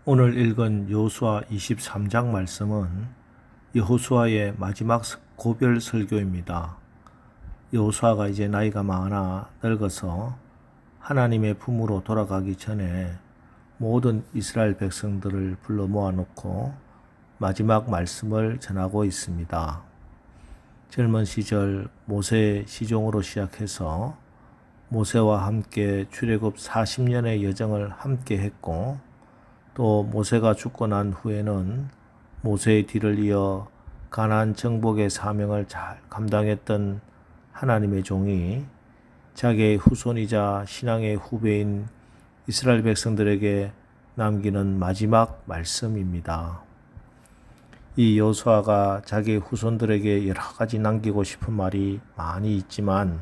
오늘 읽은 여호수아 23장 말씀은 여호수아의 마지막 고별 설교입니다. 여호수아가 이제 나이가 많아 늙어서 하나님의 품으로 돌아가기 전에 모든 이스라엘 백성들을 불러 모아놓고 마지막 말씀을 전하고 있습니다. 젊은 시절 모세의 시종으로 시작해서 모세와 함께 출애굽 40년의 여정을 함께 했고, 또 모세가 죽고 난 후에는 모세의 뒤를 이어 가나안 정복의 사명을 잘 감당했던 하나님의 종이 자기의 후손이자 신앙의 후배인 이스라엘 백성들에게 남기는 마지막 말씀입니다. 이 여호수아가 자기의 후손들에게 여러 가지 남기고 싶은 말이 많이 있지만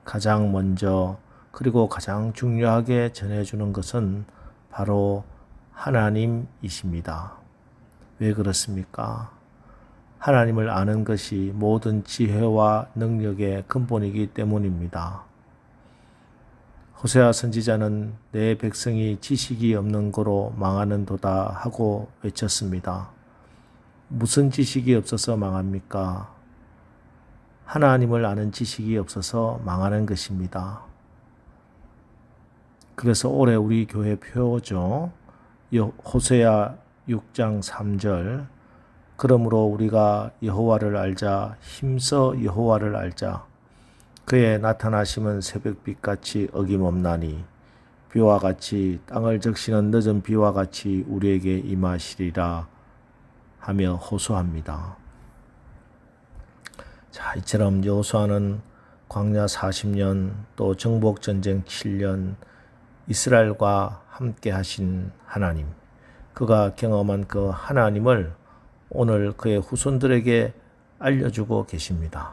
가장 먼저 그리고 가장 중요하게 전해주는 것은 바로 하나님이십니다. 왜 그렇습니까? 하나님을 아는 것이 모든 지혜와 능력의 근본이기 때문입니다. 호세아 선지자는 내 백성이 지식이 없는 고로 망하는도다 하고 외쳤습니다. 무슨 지식이 없어서 망합니까? 하나님을 아는 지식이 없어서 망하는 것입니다. 그래서 올해 우리 교회 표어죠. 호세아 6장 3절, 그러므로 우리가 여호와를 알자, 힘써 여호와를 알자. 그의 나타나심은 새벽빛같이 어김없나니 비와 같이 땅을 적시는 늦은 비와 같이 우리에게 임하시리라 하며 호소합니다. 자, 이처럼 여호수아는 광야 40년 또 정복전쟁 7년 이스라엘과 함께 하신 하나님, 그가 경험한 그 하나님을 오늘 그의 후손들에게 알려주고 계십니다.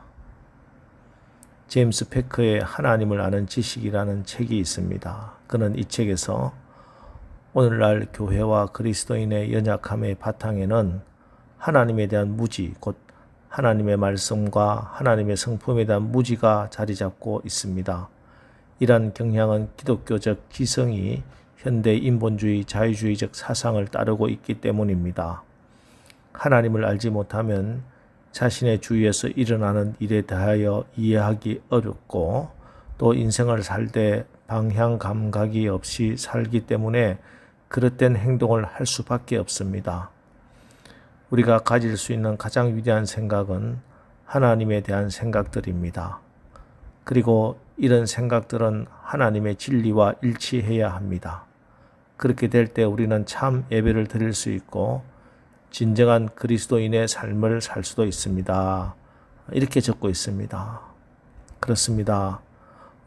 제임스 패커의 하나님을 아는 지식이라는 책이 있습니다. 그는 이 책에서 오늘날 교회와 그리스도인의 연약함의 바탕에는 하나님에 대한 무지, 곧 하나님의 말씀과 하나님의 성품에 대한 무지가 자리 잡고 있습니다. 이러한 경향은 기독교적 기성이 현대 인본주의 자유주의적 사상을 따르고 있기 때문입니다. 하나님을 알지 못하면 자신의 주위에서 일어나는 일에 대하여 이해하기 어렵고, 또 인생을 살 때 방향 감각이 없이 살기 때문에 그릇된 행동을 할 수밖에 없습니다. 우리가 가질 수 있는 가장 위대한 생각은 하나님에 대한 생각들입니다. 그리고 이런 생각들은 하나님의 진리와 일치해야 합니다. 그렇게 될 때 우리는 참 예배를 드릴 수 있고 진정한 그리스도인의 삶을 살 수도 있습니다. 이렇게 적고 있습니다. 그렇습니다.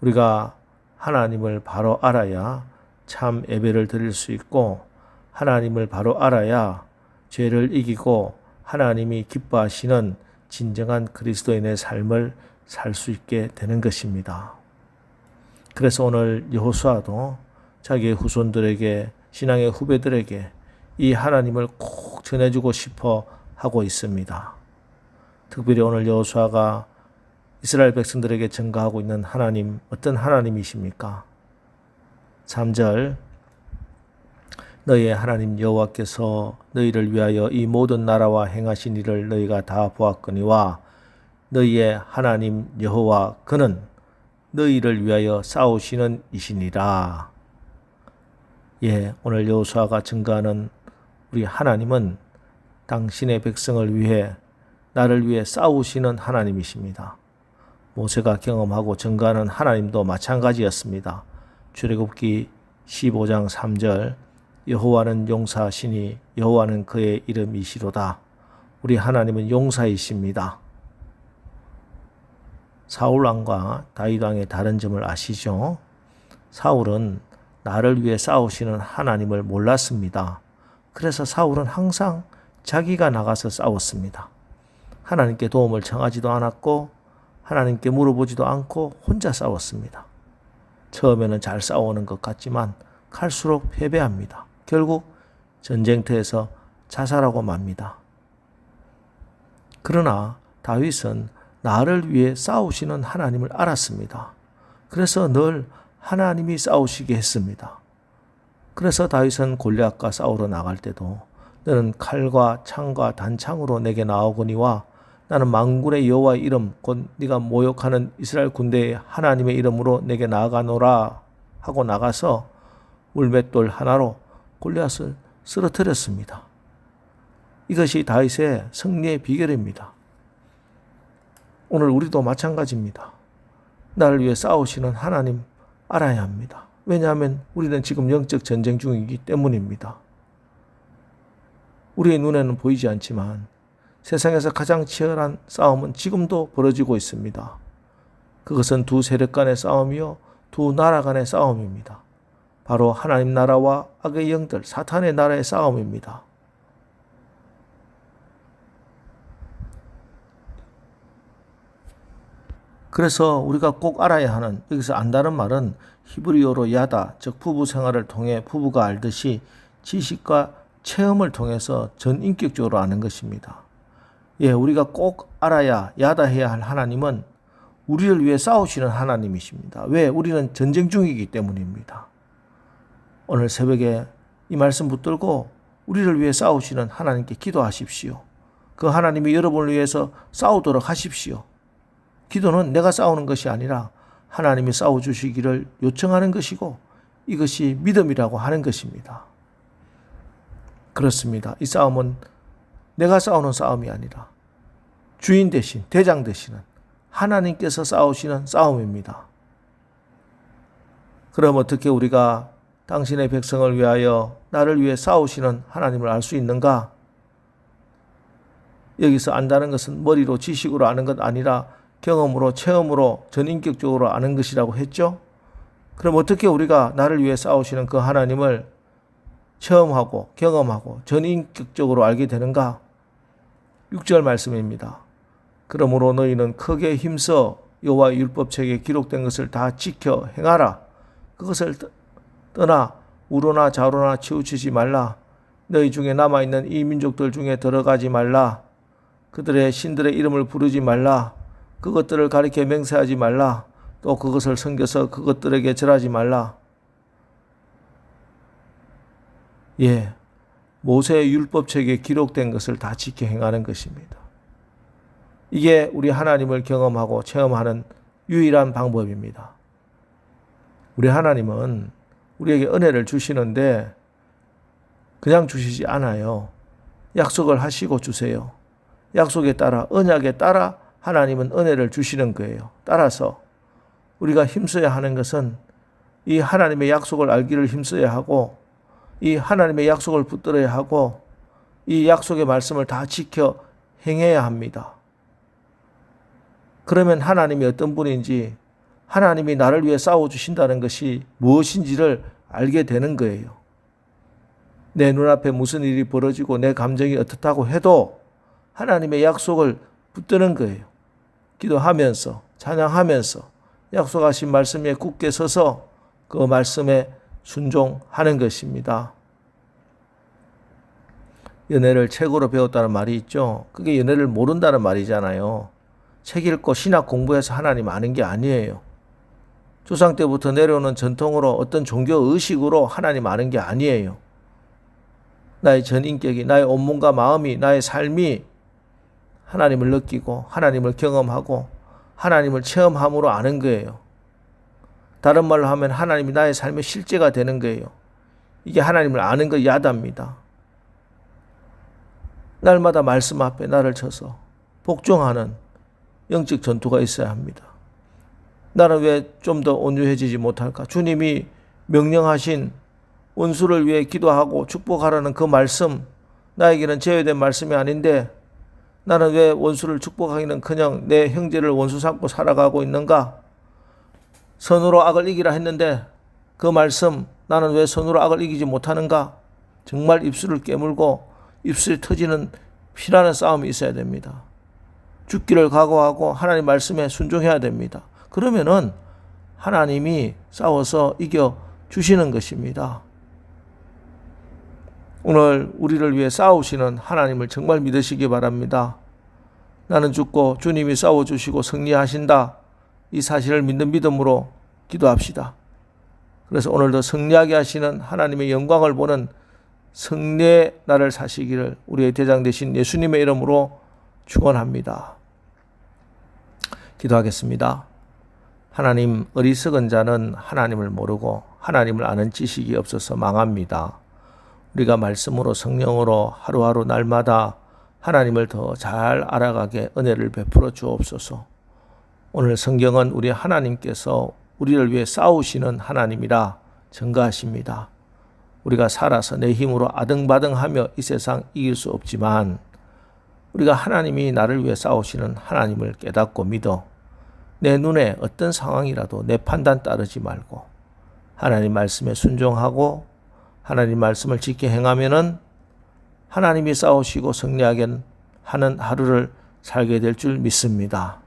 우리가 하나님을 바로 알아야 참 예배를 드릴 수 있고, 하나님을 바로 알아야 죄를 이기고 하나님이 기뻐하시는 진정한 그리스도인의 삶을 살 수 있게 되는 것입니다. 그래서 오늘 여호수아도 자기의 후손들에게, 신앙의 후배들에게 이 하나님을 꼭 전해주고 싶어 하고 있습니다. 특별히 오늘 여호수아가 이스라엘 백성들에게 전가하고 있는 하나님, 어떤 하나님이십니까? 3절, 너희의 하나님 여호와께서 너희를 위하여 이 모든 나라와 행하신 일을 너희가 다 보았거니와 너희의 하나님 여호와 그는 너희를 위하여 싸우시는 이시니라. 예, 오늘 여호수아가 증거하는 우리 하나님은 당신의 백성을 위해, 나를 위해 싸우시는 하나님이십니다. 모세가 경험하고 증거하는 하나님도 마찬가지였습니다. 출애굽기 15장 3절, 여호와는 용사시니 여호와는 그의 이름이시로다. 우리 하나님은 용사이십니다. 사울 왕과 다윗 왕의 다른 점을 아시죠? 사울은 나를 위해 싸우시는 하나님을 몰랐습니다. 그래서 사울은 항상 자기가 나가서 싸웠습니다. 하나님께 도움을 청하지도 않았고 하나님께 물어보지도 않고 혼자 싸웠습니다. 처음에는 잘 싸우는 것 같지만 갈수록 패배합니다. 결국 전쟁터에서 자살하고 맙니다. 그러나 다윗은 나를 위해 싸우시는 하나님을 알았습니다. 그래서 늘 하나님이 싸우시게 했습니다. 그래서 다윗은 골리앗과 싸우러 나갈 때도 너는 칼과 창과 단창으로 내게 나오거니와 나는 만군의 여호와의 이름 곧 네가 모욕하는 이스라엘 군대의 하나님의 이름으로 내게 나아가노라 하고 나가서 물맷돌 하나로 골리앗을 쓰러뜨렸습니다. 이것이 다윗의 승리의 비결입니다. 오늘 우리도 마찬가지입니다. 나를 위해 싸우시는 하나님 알아야 합니다. 왜냐하면 우리는 지금 영적 전쟁 중이기 때문입니다. 우리의 눈에는 보이지 않지만 세상에서 가장 치열한 싸움은 지금도 벌어지고 있습니다. 그것은 두 세력 간의 싸움이요, 두 나라 간의 싸움입니다. 바로 하나님 나라와 악의 영들, 사탄의 나라의 싸움입니다. 그래서 우리가 꼭 알아야 하는, 여기서 안다는 말은 히브리어로 야다, 즉 부부 생활을 통해 부부가 알듯이 지식과 체험을 통해서 전인격적으로 아는 것입니다. 예, 우리가 꼭 알아야 야다해야 할 하나님은 우리를 위해 싸우시는 하나님이십니다. 왜? 우리는 전쟁 중이기 때문입니다. 오늘 새벽에 이 말씀 붙들고 우리를 위해 싸우시는 하나님께 기도하십시오. 그 하나님이 여러분을 위해서 싸우도록 하십시오. 기도는 내가 싸우는 것이 아니라 하나님이 싸워주시기를 요청하는 것이고 이것이 믿음이라고 하는 것입니다. 그렇습니다. 이 싸움은 내가 싸우는 싸움이 아니라 주인 대신, 대장 되시는 하나님께서 싸우시는 싸움입니다. 그럼 어떻게 우리가 당신의 백성을 위하여 나를 위해 싸우시는 하나님을 알 수 있는가? 여기서 안다는 것은 머리로 지식으로 아는 것 아니라 경험으로, 체험으로, 전인격적으로 아는 것이라고 했죠? 그럼 어떻게 우리가 나를 위해 싸우시는 그 하나님을 체험하고 경험하고 전인격적으로 알게 되는가? 6절 말씀입니다. 그러므로 너희는 크게 힘써 여호와의 율법책에 기록된 것을 다 지켜 행하라. 그것을 떠나 우로나 좌로나 치우치지 말라. 너희 중에 남아있는 이 민족들 중에 들어가지 말라. 그들의 신들의 이름을 부르지 말라. 그것들을 가리켜 맹세하지 말라. 또 그것을 섬겨서 그것들에게 절하지 말라. 예, 모세의 율법책에 기록된 것을 다 지켜 행하는 것입니다. 이게 우리 하나님을 경험하고 체험하는 유일한 방법입니다. 우리 하나님은 우리에게 은혜를 주시는데 그냥 주시지 않아요. 약속을 하시고 주세요. 약속에 따라, 언약에 따라 하나님은 은혜를 주시는 거예요. 따라서 우리가 힘써야 하는 것은 이 하나님의 약속을 알기를 힘써야 하고 이 하나님의 약속을 붙들어야 하고 이 약속의 말씀을 다 지켜 행해야 합니다. 그러면 하나님이 어떤 분인지, 하나님이 나를 위해 싸워주신다는 것이 무엇인지를 알게 되는 거예요. 내 눈앞에 무슨 일이 벌어지고 내 감정이 어떻다고 해도 하나님의 약속을 붙드는 거예요. 기도하면서, 찬양하면서 약속하신 말씀에 굳게 서서 그 말씀에 순종하는 것입니다. 연애를 책으로 배웠다는 말이 있죠. 그게 연애를 모른다는 말이잖아요. 책 읽고 신학 공부해서 하나님 아는 게 아니에요. 조상 때부터 내려오는 전통으로 어떤 종교 의식으로 하나님 아는 게 아니에요. 나의 전인격이, 나의 온몸과 마음이, 나의 삶이 하나님을 느끼고 하나님을 경험하고 하나님을 체험함으로 아는 거예요. 다른 말로 하면 하나님이 나의 삶의 실제가 되는 거예요. 이게 하나님을 아는 거 야다입니다. 날마다 말씀 앞에 나를 쳐서 복종하는 영적 전투가 있어야 합니다. 나는 왜 좀 더 온유해지지 못할까? 주님이 명령하신 원수를 위해 기도하고 축복하라는 그 말씀, 나에게는 제외된 말씀이 아닌데 나는 왜 원수를 축복하기는 그냥 내 형제를 원수 삼고 살아가고 있는가? 선으로 악을 이기라 했는데 그 말씀, 나는 왜 선으로 악을 이기지 못하는가? 정말 입술을 깨물고 입술이 터지는 피나는 싸움이 있어야 됩니다. 죽기를 각오하고 하나님 말씀에 순종해야 됩니다. 그러면은 하나님이 싸워서 이겨 주시는 것입니다. 오늘 우리를 위해 싸우시는 하나님을 정말 믿으시기 바랍니다. 나는 죽고 주님이 싸워주시고 승리하신다. 이 사실을 믿는 믿음으로 기도합시다. 그래서 오늘도 승리하게 하시는 하나님의 영광을 보는 승리의 날을 사시기를 우리의 대장 되신 예수님의 이름으로 축원합니다. 기도하겠습니다. 하나님, 어리석은 자는 하나님을 모르고 하나님을 아는 지식이 없어서 망합니다. 우리가 말씀으로 성령으로 하루하루 날마다 하나님을 더 잘 알아가게 은혜를 베풀어 주옵소서. 오늘 성경은 우리 하나님께서 우리를 위해 싸우시는 하나님이라 증거하십니다. 우리가 살아서 내 힘으로 아등바등하며 이 세상 이길 수 없지만 우리가 하나님이 나를 위해 싸우시는 하나님을 깨닫고 믿어 내 눈에 어떤 상황이라도 내 판단 따르지 말고 하나님 말씀에 순종하고 하나님 말씀을 지켜 행하면은 하나님이 싸우시고 승리하게 하는 하루를 살게 될 줄 믿습니다.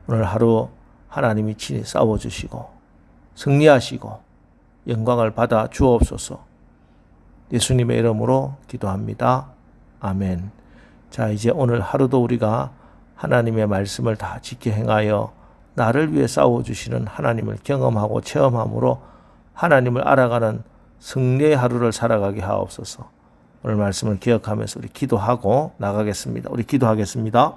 오늘 하루 하나님이 친히 싸워주시고 승리하시고 영광을 받아 주옵소서. 예수님의 이름으로 기도합니다. 아멘. 자, 이제 오늘 하루도 우리가 하나님의 말씀을 다 지켜 행하여 나를 위해 싸워주시는 하나님을 경험하고 체험함으로 하나님을 알아가는 승리의 하루를 살아가게 하옵소서. 오늘 말씀을 기억하면서 우리 기도하고 나가겠습니다. 우리 기도하겠습니다.